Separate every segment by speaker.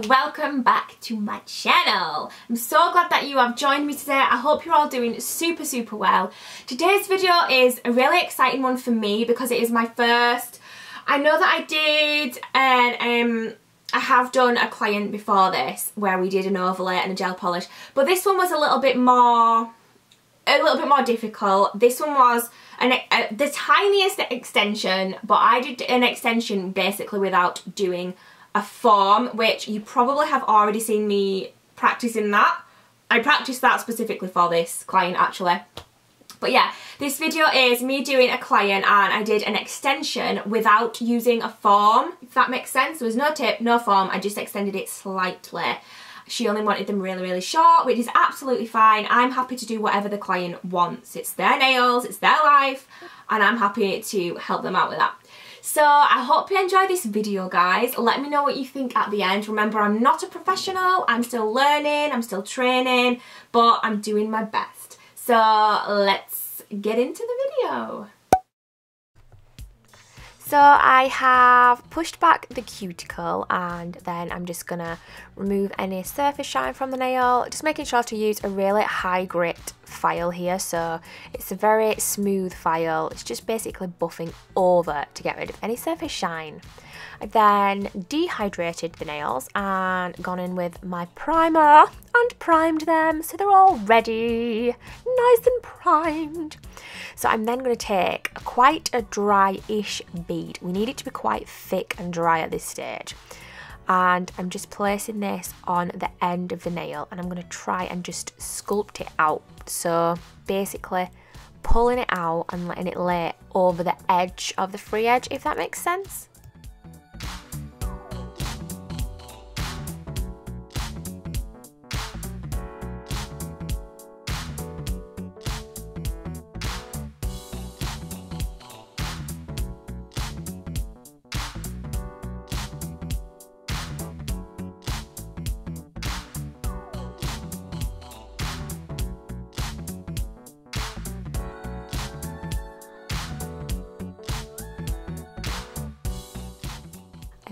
Speaker 1: welcome back to my channel. I'm so glad that you have joined me today. I hope you're all doing super well. Today's video is a really exciting one for me because it is my first. I know that I did and I have done a client before this where we did an overlay and a gel polish, but this one was a little bit more difficult. This one was the tiniest extension, but I did an extension basically without doing a form, which you probably have already seen me practicing that. I practiced that specifically for this client actually. But yeah, this video is me doing a client and I did an extension without using a form, if that makes sense. There was no tip, no form, I just extended it slightly. She only wanted them really short, which is absolutely fine. I'm happy to do whatever the client wants. It's their nails, it's their life, and I'm happy to help them out with that. So I hope you enjoy this video, guys. Let me know what you think at the end. Remember, I'm not a professional, I'm still learning, I'm still training, but I'm doing my best. So let's get into the video. So I have pushed back the cuticle and then I'm just gonna remove any surface shine from the nail, just making sure to use a really high grit file here. So it's a very smooth file, it's just basically buffing over to get rid of any surface shine. I then dehydrated the nails and gone in with my primer and primed them so they're all ready, nice and primed. So I'm then going to take quite a dry-ish bead. We need it to be quite thick and dry at this stage. And I'm just placing this on the end of the nail and I'm going to try and just sculpt it out. So basically pulling it out and letting it lay over the edge of the free edge, if that makes sense.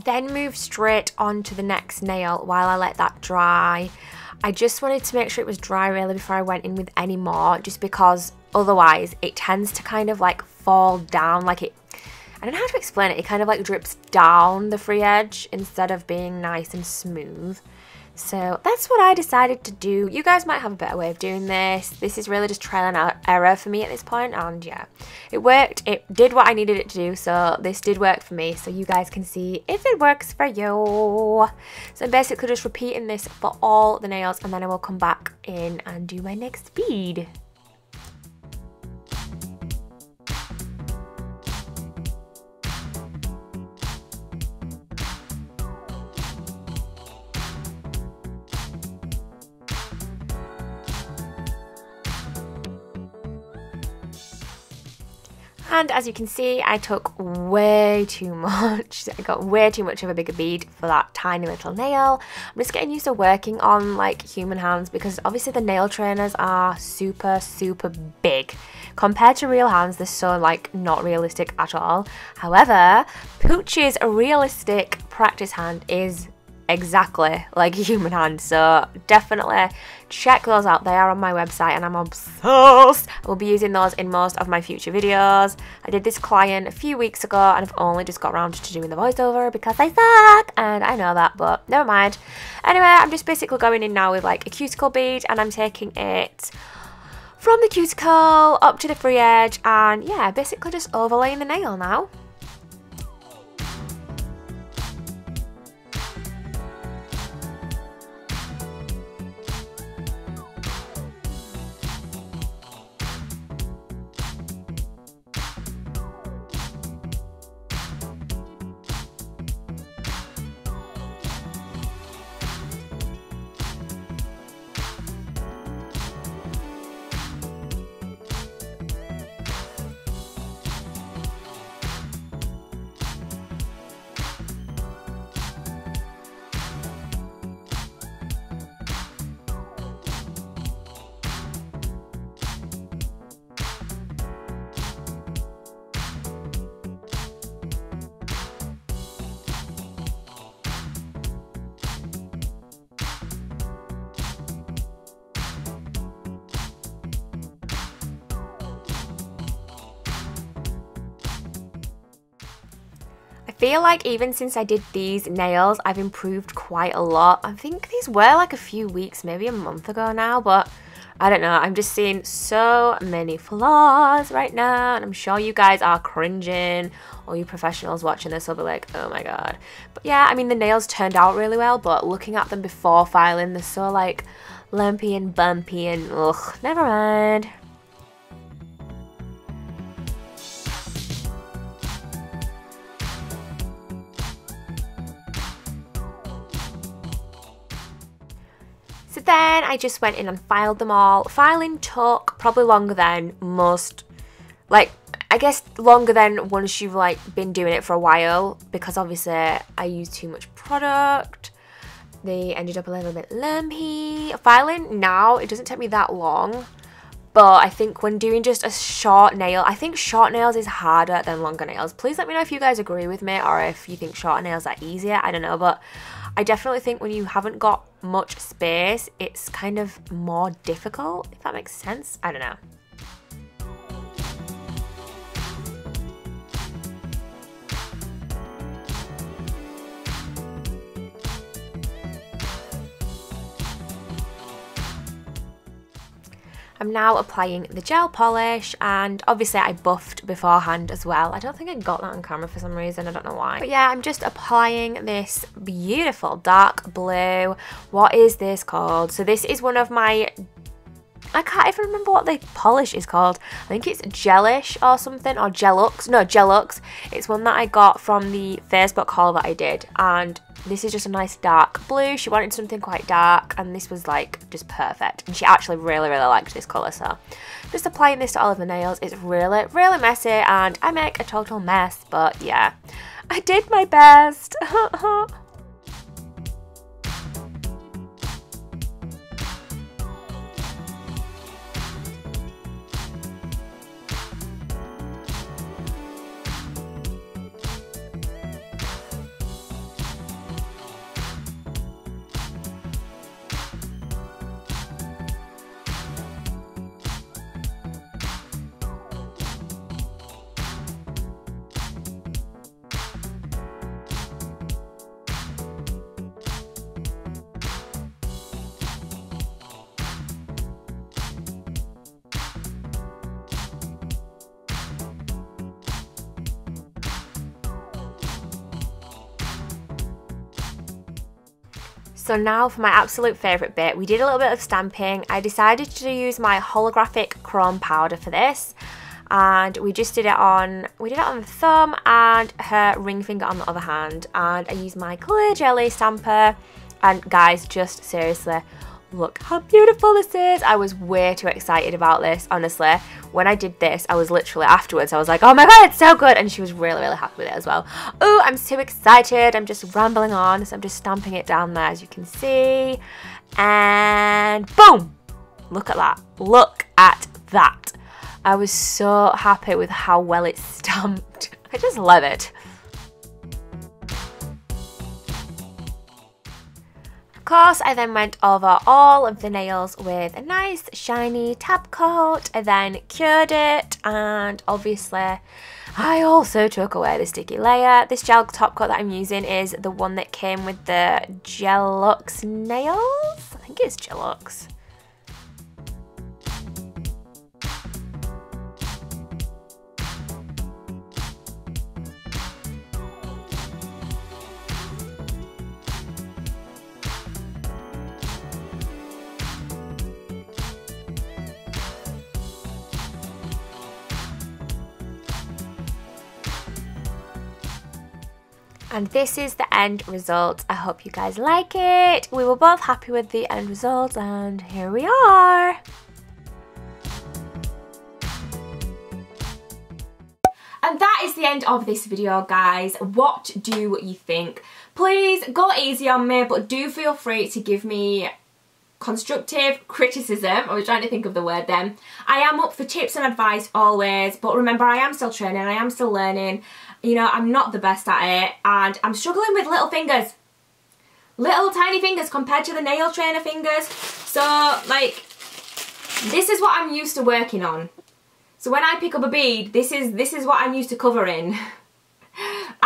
Speaker 1: Then move straight on to the next nail while I let that dry. I just wanted to make sure it was dry really before I went in with any more, just because otherwise it tends to kind of like fall down, like it, I don't know how to explain it, it kind of like drips down the free edge instead of being nice and smooth. So that's what I decided to do. You guys might have a better way of doing this. This is really just trial and error for me at this point, and yeah, it worked. It did what I needed it to do, so this did work for me, so you guys can see if it works for you. So I'm basically just repeating this for all the nails, and then I will come back in and do my next bead. And as you can see, I took way too much. I got way too much of a bigger bead for that tiny little nail. I'm just getting used to working on like human hands because obviously the nail trainers are super big. Compared to real hands, they're so like not realistic at all. However, Pooch's realistic practice hand is exactly like a human hand, so definitely check those out. They are on my website and I'm obsessed. I will be using those in most of my future videos. I did this client a few weeks ago and I've only just got around to doing the voiceover because I suck, and I know that, but never mind. Anyway, I'm just basically going in now with like a cuticle bead and I'm taking it from the cuticle up to the free edge and yeah, basically just overlaying the nail now. feel like even since I did these nails, I've improved quite a lot. I think these were like a few weeks, maybe a month ago now, but I don't know. I'm just seeing so many flaws right now, and I'm sure you guys are cringing. All you professionals watching this will be like, oh my god. But yeah, I mean, the nails turned out really well, but looking at them before filing, they're so like lumpy and bumpy and ugh, never mind. So then I just went in and filed them all. Filing took probably longer than most, like, I guess longer than once you've like been doing it for a while, because obviously I used too much product. They ended up a little bit lumpy. Filing now, it doesn't take me that long, but I think when doing just a short nail, I think short nails is harder than longer nails. Please let me know if you guys agree with me or if you think short nails are easier. I don't know, but I definitely think when you haven't got much space, it's kind of more difficult, if that makes sense. I don't know. I'm now applying the gel polish, and obviously I buffed beforehand as well. I don't think I got that on camera for some reason, I don't know why. But yeah, I'm just applying this beautiful dark blue. What is this called? So this is one of my, I can't even remember what the polish is called. I think it's Gelish or something, or Gelux. No, Gelux. It's one that I got from the Facebook haul that I did, and this is just a nice dark blue. She wanted something quite dark, and this was like just perfect. And she actually really, really liked this colour. So just applying this to all of the nails. It's really, really messy, and I make a total mess. But yeah, I did my best. So now for my absolute favourite bit, we did a little bit of stamping. I decided to use my holographic chrome powder for this, and we just did it on, the thumb and her ring finger on the other hand, and I used my clear jelly stamper. And guys, just seriously, look how beautiful this is. I was way too excited about this, honestly. When I did this, I was literally afterwards, I was like, oh my god, it's so good, and she was really, really happy with it as well. Oh, I'm so excited. I'm just rambling on, so I'm just stamping it down there, as you can see. And boom! Look at that. Look at that. I was so happy with how well it's stamped. I just love it. Of course, I then went over all of the nails with a nice shiny top coat. I then cured it, and obviously I also took away the sticky layer. This gel top coat that I'm using is the one that came with the Gelux nails. I think it's Gelux. And this is the end result. I hope you guys like it. We were both happy with the end result, and here we are. And that is the end of this video, guys. What do you think? Please go easy on me, but do feel free to give me constructive criticism. I was trying to think of the word then. I am up for tips and advice always, but remember, I am still training, I am still learning. You know, I'm not the best at it, and I'm struggling with little fingers. Little tiny fingers compared to the nail trainer fingers. So, like, this is what I'm used to working on. So when I pick up a bead, this is what I'm used to covering.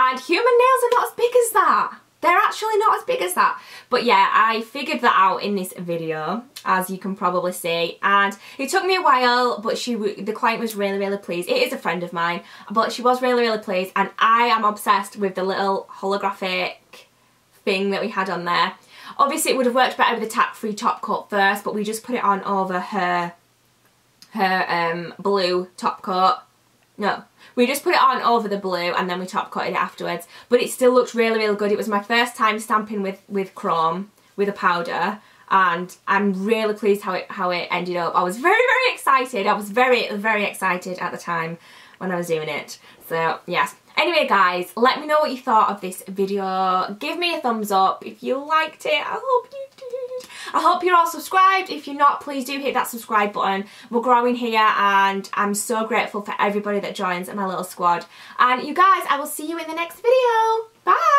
Speaker 2: And human nails are not as big as that. They're actually not as big as that. But yeah, I figured that out in this video, as you can probably see. And it took me a while, but the client was really, really pleased. It is a friend of mine, but she was really, really pleased. And I am obsessed with the little holographic thing that we had on there. Obviously, it would have worked better with the tack-free top coat first, but we just put it on over her blue top coat. No, we just put it on over the blue and then we top coated it afterwards. But it still looks really, really good. It was my first time stamping with chrome, with a powder, and I'm really pleased how it ended up. I was very, very excited. I was very, very excited at the time when I was doing it. So, yes. Anyway, guys, let me know what you thought of this video. Give me a thumbs up if you liked it. I hope you did. I hope you're all subscribed. If you're not, please do hit that subscribe button. We're growing here and I'm so grateful for everybody that joins my little squad. And you guys, I will see you in the next video. Bye!